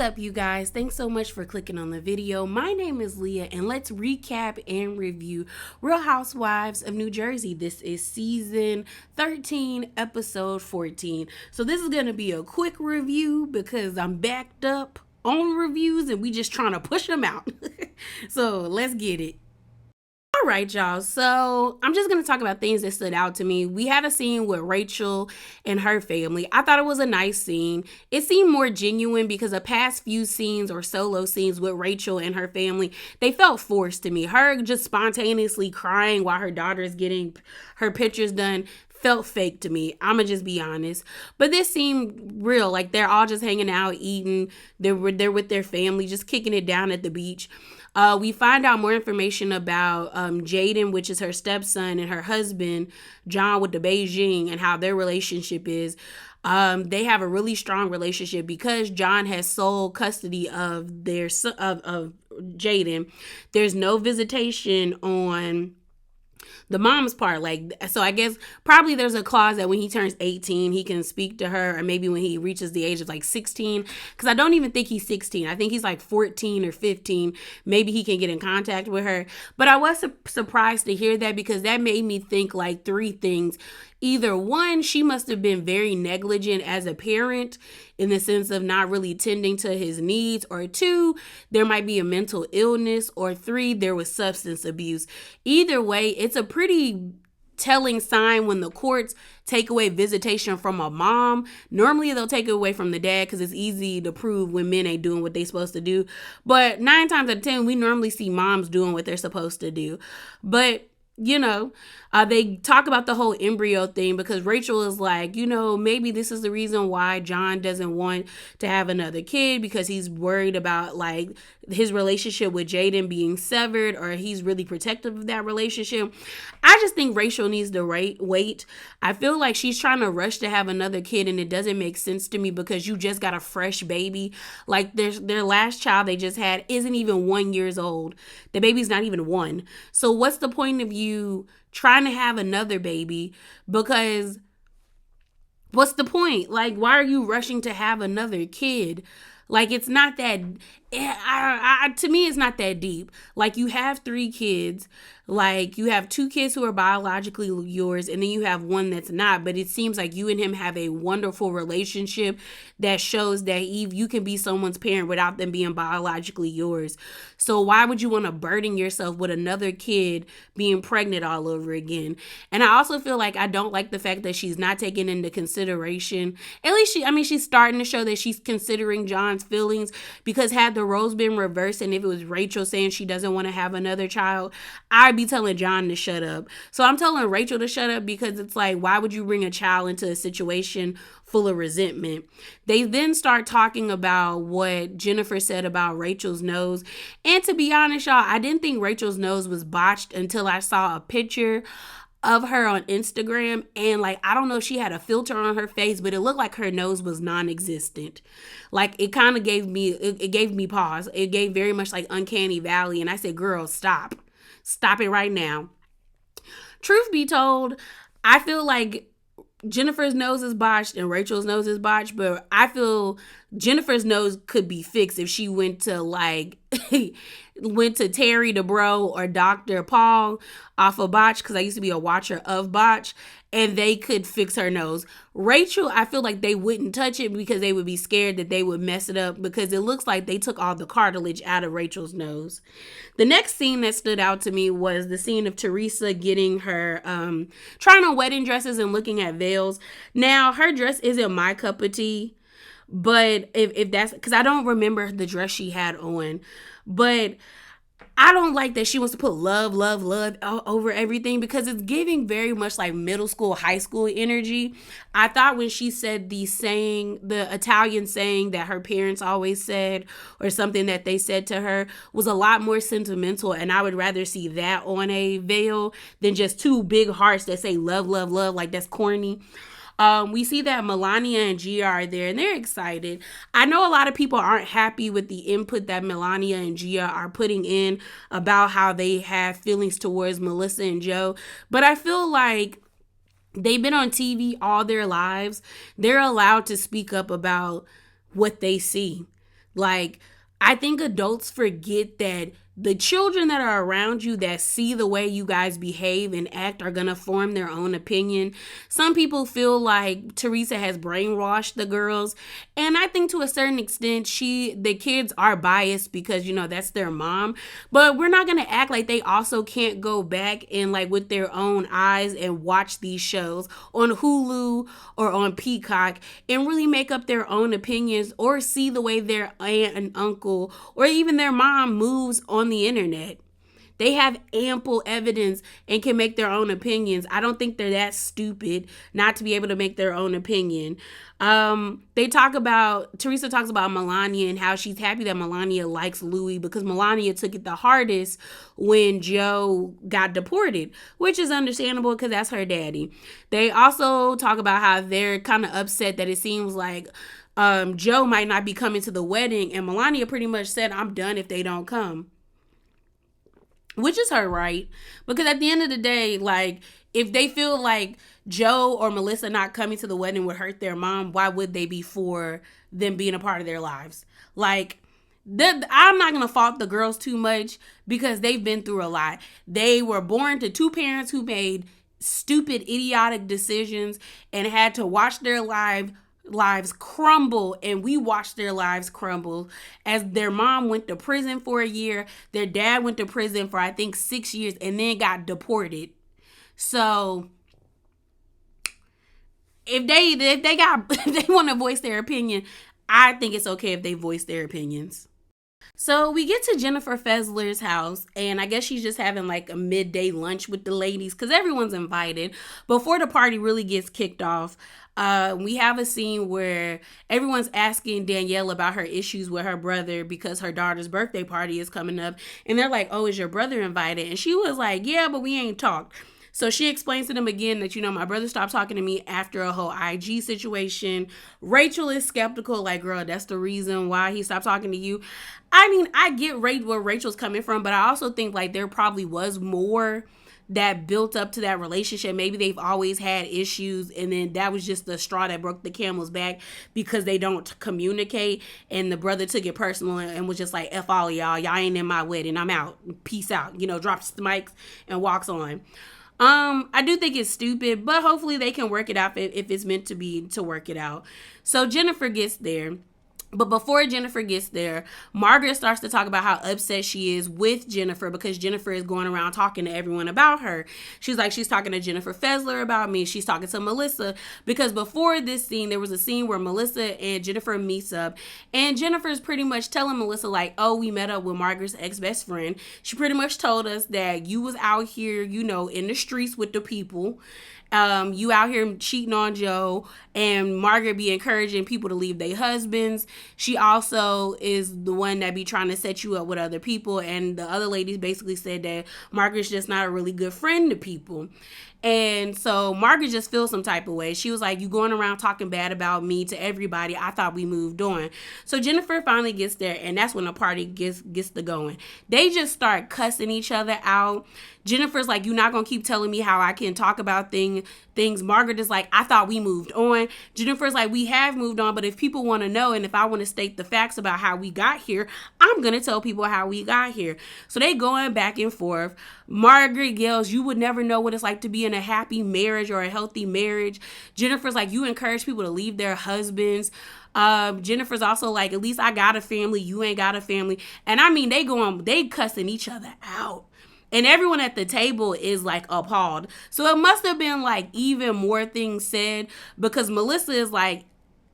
up, you guys? Thanks so much for clicking on the video. My name is Leah, and let's recap and review Real Housewives of New Jersey. This is season 13, episode 14. So this is going to be a quick review because I'm backed up on reviews and we just trying to push them out. So let's get it. All right, y'all. So I'm just going to talk about things that stood out to me. We had a scene with Rachel and her family. I thought it was a nice scene. It seemed more genuine because the past few scenes or solo scenes with Rachel and her family, they felt forced to me. Her just spontaneously crying while her daughter is getting her pictures done felt fake to me. I'ma just be honest. But this seemed real. Like they're all just hanging out, eating. They're with their family, just kicking it down at the beach. We find out more information about Aydin, which is her stepson, and her husband, John, with the Beijing, and how their relationship is. They have a really strong relationship because John has sole custody of their of Aydin. There's no visitation on the mom's part. Like, so I guess probably there's a clause that when he turns 18 he can speak to her, or maybe when he reaches the age of like 16, because I don't even think he's 16. I think he's like 14 or 15. Maybe he can get in contact with her. But I was surprised to hear that, because that made me think like three things. Either one, she must have been very negligent as a parent in the sense of not really tending to his needs, or two, there might be a mental illness, or three, there was substance abuse. Either way, it's a pretty telling sign when the courts take away visitation from a mom. Normally they'll take it away from the dad because it's easy to prove when men ain't doing what they supposed to do. But 9 times out of 10, we normally see moms doing what they're supposed to do. But they talk about the whole embryo thing because Rachel is like, maybe this is the reason why John doesn't want to have another kid, because he's worried about like his relationship with Aydin being severed, or he's really protective of that relationship. I just think Rachel needs to wait. I feel like she's trying to rush to have another kid, and it doesn't make sense to me because you just got a fresh baby. Like their last child they just had isn't even 1 year old. The baby's not even 1. So what's the point of you trying to have another baby? Because what's the point? Like, why are you rushing to have another kid? Like, it's not that, to me, it's not that deep. Like, you have 3 kids. Like, you have 2 kids who are biologically yours, and then you have 1 that's not. But it seems like you and him have a wonderful relationship that shows that you can be someone's parent without them being biologically yours. So why would you want to burden yourself with another kid being pregnant all over again? And I also feel like I don't like the fact that she's not taking into consideration, at least she's starting to show that she's considering John's feelings, because had the roles been reversed and if it was Rachel saying she doesn't want to have another child, I'd be telling John to shut up. So I'm telling Rachel to shut up, because it's like, why would you bring a child into a situation full of resentment? They then start talking about what Jennifer said about Rachel's nose. And to be honest, y'all, I didn't think Rachel's nose was botched until I saw a picture of her on Instagram, and like, I don't know if she had a filter on her face, but it looked like her nose was non-existent. Like, it kind of gave me pause. It gave very much like Uncanny Valley, and I said, girl, stop it right now. Truth be told, I feel like Jennifer's nose is botched and Rachel's nose is botched, but I feel Jennifer's nose could be fixed if she went to like went to Terry DeBro or Dr. Paul off of Botch, because I used to be a watcher of Botch, and they could fix her nose. Rachel, I feel like they wouldn't touch it because they would be scared that they would mess it up, because it looks like they took all the cartilage out of Rachel's nose. The next scene that stood out to me was the scene of Teresa getting her, trying on wedding dresses and looking at veils. Now, her dress isn't my cup of tea, but if that's, because I don't remember the dress she had on, but I don't like that she wants to put love over everything, because it's giving very much like middle school, high school energy. I thought when she said the Italian saying that her parents always said, or something that they said to her, was a lot more sentimental, and I would rather see that on a veil than just 2 big hearts that say love. Like, that's corny. We see that Melania and Gia are there, and they're excited. I know a lot of people aren't happy with the input that Melania and Gia are putting in about how they have feelings towards Melissa and Joe, but I feel like they've been on TV all their lives. They're allowed to speak up about what they see. Like, I think adults forget that the children that are around you that see the way you guys behave and act are going to form their own opinion. Some people feel like Teresa has brainwashed the girls, and I think to a certain extent the kids are biased because that's their mom, but we're not going to act like they also can't go back and like with their own eyes and watch these shows on Hulu or on Peacock and really make up their own opinions or see the way their aunt and uncle or even their mom moves on the internet. They have ample evidence and can make their own opinions. I don't think they're that stupid not to be able to make their own opinion. Teresa talks about Melania and how she's happy that Melania likes Louis because Melania took it the hardest when Joe got deported, which is understandable because that's her daddy. They also talk about how they're kind of upset that it seems like Joe might not be coming to the wedding, and Melania pretty much said, "I'm done if they don't come." Which is her right. Because at the end of the day, like, if they feel like Joe or Melissa not coming to the wedding would hurt their mom, why would they be for them being a part of their lives? Like, I'm not going to fault the girls too much because they've been through a lot. They were born to two parents who made stupid, idiotic decisions and had to watch their lives crumble, and we watched their lives crumble as their mom went to prison for a year, their dad went to prison for I think 6 years and then got deported. So if they want to voice their opinion, I think it's okay if they voice their opinions. So we get to Jennifer Fessler's house, and I guess she's just having like a midday lunch with the ladies because everyone's invited. Before the party really gets kicked off, we have a scene where everyone's asking Danielle about her issues with her brother because her daughter's birthday party is coming up. And they're like, "Oh, is your brother invited?" And she was like, "Yeah, but we ain't talked." So she explains to them again that, my brother stopped talking to me after a whole IG situation. Rachel is skeptical, like, girl, that's the reason why he stopped talking to you. I mean, I get where Rachel's coming from, but I also think, like, there probably was more that built up to that relationship. Maybe they've always had issues, and then that was just the straw that broke the camel's back because they don't communicate, and the brother took it personal and was just like, "F all of y'all ain't in my wedding, I'm out, peace out," drops the mics and walks on. I do think it's stupid, but hopefully they can work it out if it's meant to be to work it out. So Jennifer gets there. But before Jennifer gets there, Margaret starts to talk about how upset she is with Jennifer because Jennifer is going around talking to everyone about her. She's like, she's talking to Jennifer Fessler about me. She's talking to Melissa because before this scene, there was a scene where Melissa and Jennifer meets up, and Jennifer's pretty much telling Melissa like, "Oh, we met up with Margaret's ex-best friend. She pretty much told us that you was out here, in the streets with the people. You out here cheating on Joe, and Margaret be encouraging people to leave their husbands. She also is the one that be trying to set you up with other people." And the other ladies basically said that Margaret's just not a really good friend to people. And so Margaret just feels some type of way. She was like, "You going around talking bad about me to everybody. I thought we moved on." So Jennifer finally gets there, and that's when the party gets to going. They just start cussing each other out. Jennifer's like, "You're not going to keep telling me how I can talk about things." Margaret is like, "I thought we moved on." Jennifer's like, "We have moved on, but if people want to know and if I want to state the facts about how we got here, I'm going to tell people how we got here." So they going back and forth. Margaret yells, "You would never know what it's like to be in a happy marriage or a healthy marriage." Jennifer's like, "You encourage people to leave their husbands." Jennifer's also like, "At least I got a family, you ain't got a family." And I mean, they cussing each other out. And everyone at the table is like appalled. So it must have been like even more things said because Melissa is like,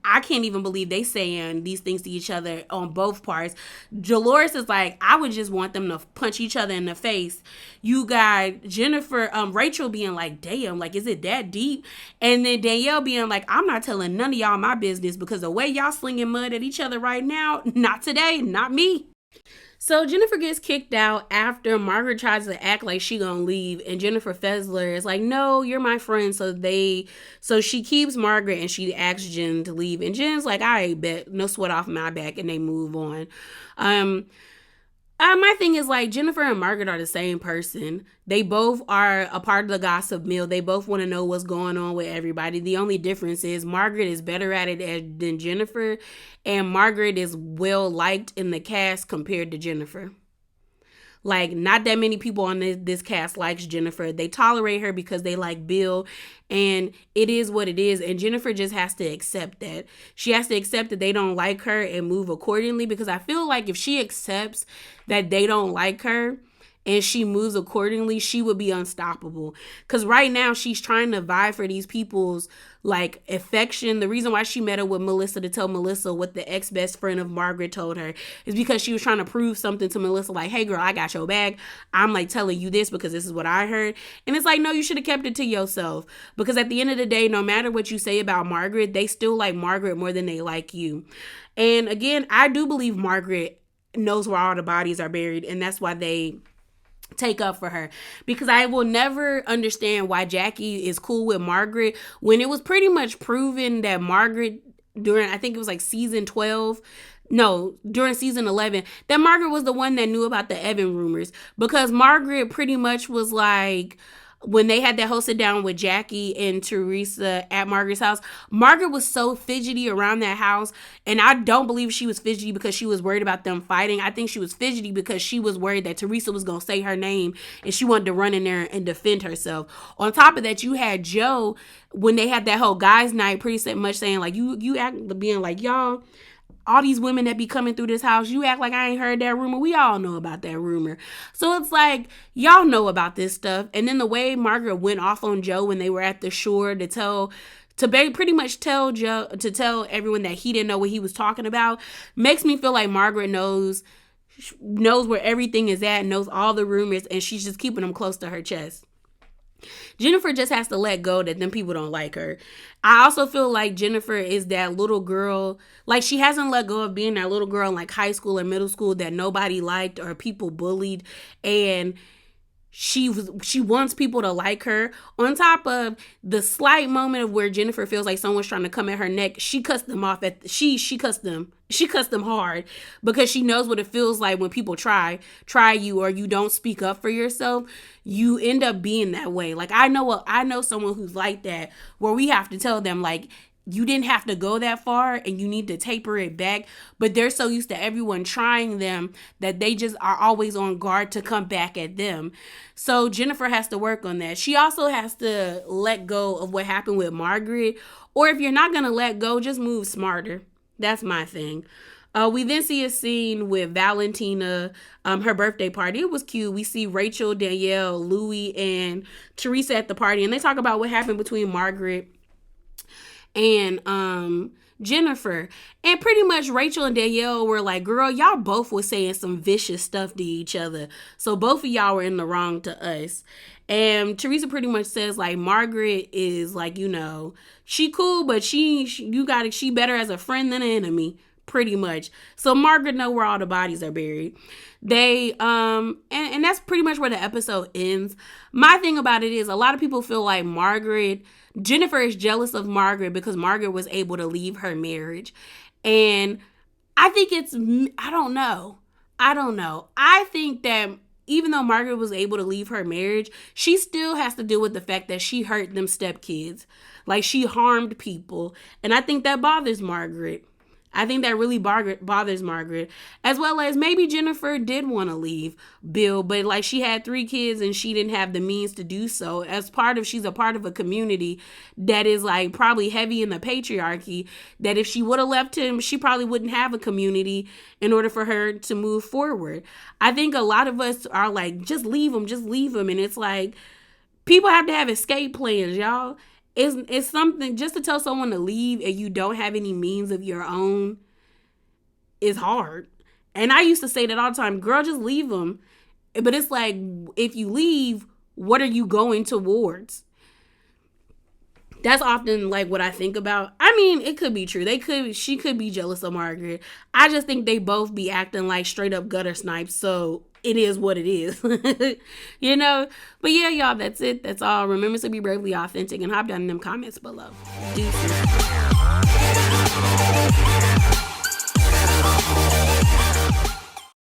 "I can't even believe they saying these things to each other on both parts." Dolores is like, "I would just want them to punch each other in the face." You got Rachel being like, "Damn, like, is it that deep?" And then Danielle being like, "I'm not telling none of y'all my business because the way y'all slinging mud at each other right now, not today, not me." So Jennifer gets kicked out after Margaret tries to act like she gonna leave, and Jennifer Fessler is like, "No, you're my friend." So she keeps Margaret and she asks Jen to leave, and Jen's like, "I bet, no sweat off my back," and they move on. My thing is like Jennifer and Margaret are the same person. They both are a part of the gossip mill. They both want to know what's going on with everybody. The only difference is Margaret is better at it than Jennifer, and Margaret is well liked in the cast compared to Jennifer. Like, not that many people on this cast likes Jennifer. They tolerate her because they like Bill, and it is what it is. And Jennifer just has to accept that. She has to accept that they don't like her and move accordingly, because I feel like if she accepts that they don't like her and she moves accordingly, she would be unstoppable. Because right now she's trying to vie for these people's like affection. The reason why she met up with Melissa to tell Melissa what the ex-best friend of Margaret told her is because she was trying to prove something to Melissa, like, hey girl, I got your back. I'm like telling you this because this is what I heard. And it's like, no, you should have kept it to yourself, because at the end of the day, no matter what you say about Margaret, they still like Margaret more than they like you. And again, I do believe Margaret knows where all the bodies are buried, and that's why they take up for her, because I will never understand why Jackie is cool with Margaret when it was pretty much proven that Margaret, during, I think it was like season 12, no, during season 11, that Margaret was the one that knew about the Evan rumors, because Margaret pretty much was like, when they had that whole sit down with Jackie and Teresa at Margaret's house, Margaret was so fidgety around that house. And I don't believe she was fidgety because she was worried about them fighting. I think she was fidgety because she was worried that Teresa was going to say her name and she wanted to run in there and defend herself. On top of that, you had Joe, when they had that whole guys night, pretty much saying like, you act being like, y'all, all these women that be coming through this house, you act like I ain't heard that rumor. We all know about that rumor. So it's like, y'all know about this stuff. And then the way Margaret went off on Joe when they were at the shore pretty much tell Joe, to tell everyone that he didn't know what he was talking about, makes me feel like Margaret knows where everything is at, knows all the rumors, and she's just keeping them close to her chest. Jennifer just has to let go that them people don't like her. I also feel like Jennifer is that little girl, like she hasn't let go of being that little girl in like high school or middle school that nobody liked or people bullied, and she wants people to like her. On top of the slight moment of where Jennifer feels like someone's trying to come at her neck, she cussed them off she cussed them hard, because she knows what it feels like when people try you, or you don't speak up for yourself. You end up being that way. Like I know someone who's like that, where we have to tell them like, you didn't have to go that far and you need to taper it back. But they're so used to everyone trying them that they just are always on guard to come back at them. So Jennifer has to work on that. She also has to let go of what happened with Margaret. Or if you're not going to let go, just move smarter. That's my thing. We then see a scene with Valentina, her birthday party. It was cute. We see Rachel, Danielle, Louie, and Teresa at the party. And they talk about what happened between Margaret and Jennifer. And pretty much Rachel and Danielle were like, girl, y'all both were saying some vicious stuff to each other. So both of y'all were in the wrong to us. And Teresa pretty much says like, Margaret is like, you know, she cool, but she better as a friend than an enemy, pretty much. So Margaret know where all the bodies are buried. They and that's pretty much where the episode ends. My thing about it is a lot of people feel like Jennifer is jealous of Margaret because Margaret was able to leave her marriage. And I think I don't know. I think that even though Margaret was able to leave her marriage, she still has to deal with the fact that she hurt them stepkids. Like she harmed people. And I think that bothers Margaret. I think that really bothers Margaret, as well as maybe Jennifer did want to leave Bill, but like she had 3 kids and she didn't have the means to do so. She's a part of a community that is like probably heavy in the patriarchy, that if she would have left him, she probably wouldn't have a community in order for her to move forward. I think a lot of us are like, just leave him. And it's like, people have to have escape plans, y'all. It's something, just to tell someone to leave and you don't have any means of your own is hard. And I used to say that all the time, girl, just leave them. But it's like, if you leave, what are you going towards? That's often like what I think about. I mean, it could be true. She could be jealous of Margaret. I just think they both be acting like straight up gutter snipes. So it is what it is, you know? But yeah, y'all, that's it. That's all. Remember to be bravely authentic and hop down in them comments below. Deuces.